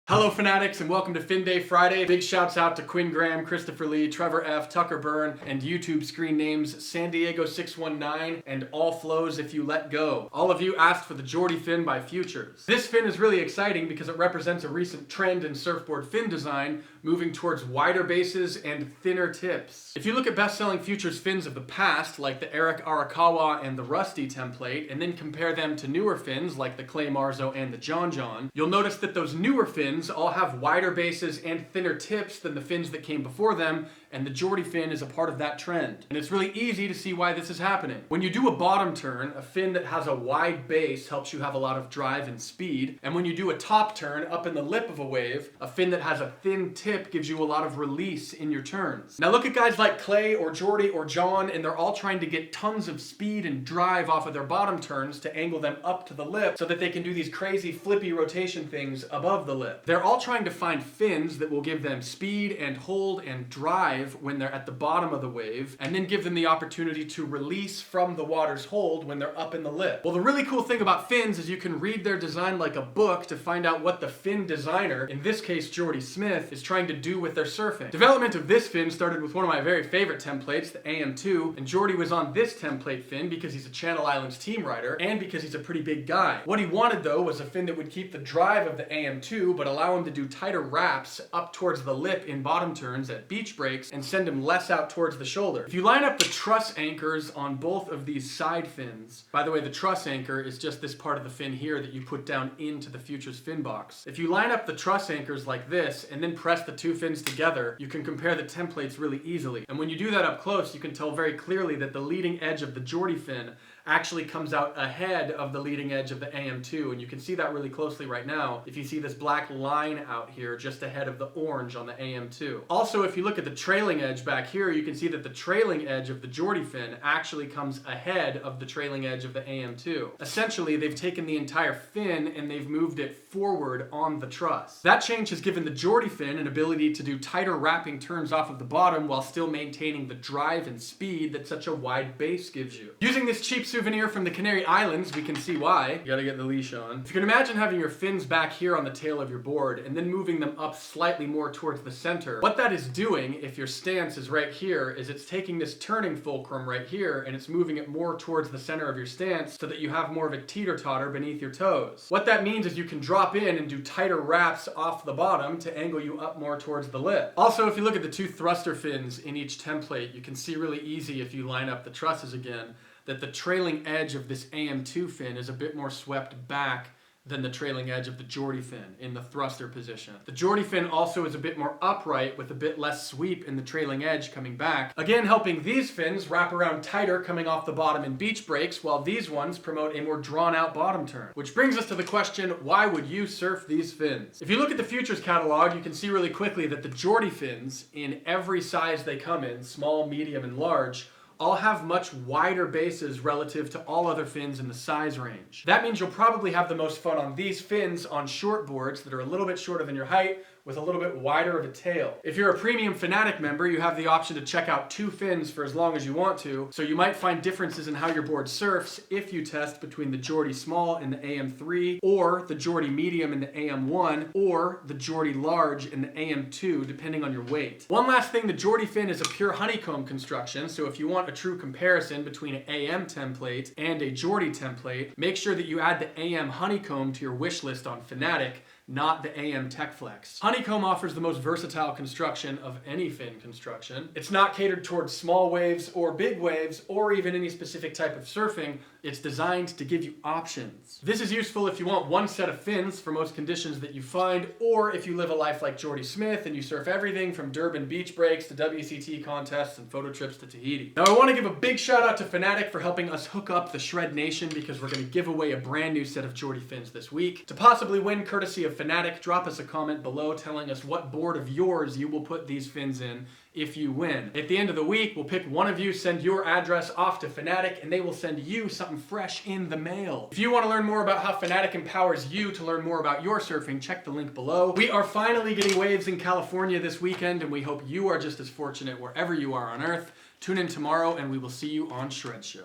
Hello Fanatics and welcome to Fin Day Friday. Big shouts out to Quinn Graham, Christopher Lee, Trevor F, Tucker Byrne, and YouTube screen names San Diego 619 and All Flows If You Let Go. All of you asked for the Jordy fin by Futures. This fin is really exciting because it represents a recent trend in surfboard fin design, moving towards wider bases and thinner tips. If you look at best-selling Futures fins of the past, like the Eric Arakawa and the Rusty template, and then compare them to newer fins like the Clay Marzo and the John John, you'll notice that those newer fins all have wider bases and thinner tips than the fins that came before them, and the Jordy fin is a part of that trend. And it's really easy to see why this is happening. When you do a bottom turn, a fin that has a wide base helps you have a lot of drive and speed, and when you do a top turn up in the lip of a wave, a fin that has a thin tip gives you a lot of release in your turns. Now look at guys like Clay or Jordy or John, and they're all trying to get tons of speed and drive off of their bottom turns to angle them up to the lip so that they can do these crazy flippy rotation things above the lip. They're all trying to find fins that will give them speed and hold and drive when they're at the bottom of the wave, and then give them the opportunity to release from the water's hold when they're up in the lip. Well, the really cool thing about fins is you can read their design like a book to find out what the fin designer, in this case Jordy Smith, is trying to do with their surfing. Development of this fin started with one of my very favorite templates, the AM2, and Jordy was on this template fin because he's a Channel Islands team rider and because he's a pretty big guy. What he wanted though was a fin that would keep the drive of the AM2 but allow him to do tighter wraps up towards the lip in bottom turns at beach breaks and send him less out towards the shoulder. If you line up the truss anchors on both of these side fins, by the way, the truss anchor is just this part of the fin here that you put down into the Futures fin box. If you line up the truss anchors like this and then press the two fins together, you can compare the templates really easily. And when you do that up close, you can tell very clearly that the leading edge of the Jordy fin actually comes out ahead of the leading edge of the AM2, and you can see that really closely right now if you see this black line out here just ahead of the orange on the AM2. Also, if you look at the trailing edge back here, you can see that the trailing edge of the Jordy fin actually comes ahead of the trailing edge of the AM2. Essentially, they've taken the entire fin and they've moved it forward on the truss. That change has given the Jordy fin an ability to do tighter wrapping turns off of the bottom while still maintaining the drive and speed that such a wide base gives you. Using this cheap souvenir from the Canary Islands, we can see why. You gotta get the leash on. If you can imagine having your fins back here on the tail of your board and then moving them up slightly more towards the center, what that is doing, if your stance is right here, is it's taking this turning fulcrum right here and it's moving it more towards the center of your stance so that you have more of a teeter-totter beneath your toes. What that means is you can drop in and do tighter wraps off the bottom to angle you up more towards the lip. Also, if you look at the two thruster fins in each template, you can see really easy if you line up the trusses again that the trailing edge of this AM2 fin is a bit more swept back than the trailing edge of the Jordy fin in the thruster position. The Jordy fin also is a bit more upright with a bit less sweep in the trailing edge coming back, again helping these fins wrap around tighter coming off the bottom in beach breaks, while these ones promote a more drawn out bottom turn. Which brings us to the question, why would you surf these fins? If you look at the Futures catalog, you can see really quickly that the Jordy fins, in every size they come in, small, medium, and large, all have much wider bases relative to all other fins in the size range. That means you'll probably have the most fun on these fins on short boards that are a little bit shorter than your height with a little bit wider of a tail. If you're a premium Fanatic member, you have the option to check out two fins for as long as you want to, so you might find differences in how your board surfs if you test between the Jordy Small and the AM3, or the Jordy Medium and the AM1, or the Jordy Large and the AM2, depending on your weight. One last thing, the Jordy fin is a pure honeycomb construction, so if you want a true comparison between an AM template and a Jordy template, make sure that you add the AM honeycomb to your wish list on Fanatic, not the AM Tech Flex. Honeycomb offers the most versatile construction of any fin construction. It's not catered towards small waves or big waves or even any specific type of surfing. It's designed to give you options. This is useful if you want one set of fins for most conditions that you find, or if you live a life like Jordy Smith and you surf everything from Durban beach breaks to WCT contests and photo trips to Tahiti. Now I want to give a big shout out to Fanatic for helping us hook up the Shred Nation because we're going to give away a brand new set of Jordy fins this week. To possibly win courtesy of Fanatic, drop us a comment below telling us what board of yours you will put these fins in if you win. At the end of the week, we'll pick one of you, send your address off to Fanatic, and they will send you something fresh in the mail. If you want to learn more about how Fanatic empowers you to learn more about your surfing, check the link below. We are finally getting waves in California this weekend, and we hope you are just as fortunate wherever you are on Earth. Tune in tomorrow, and we will see you on Shred Show.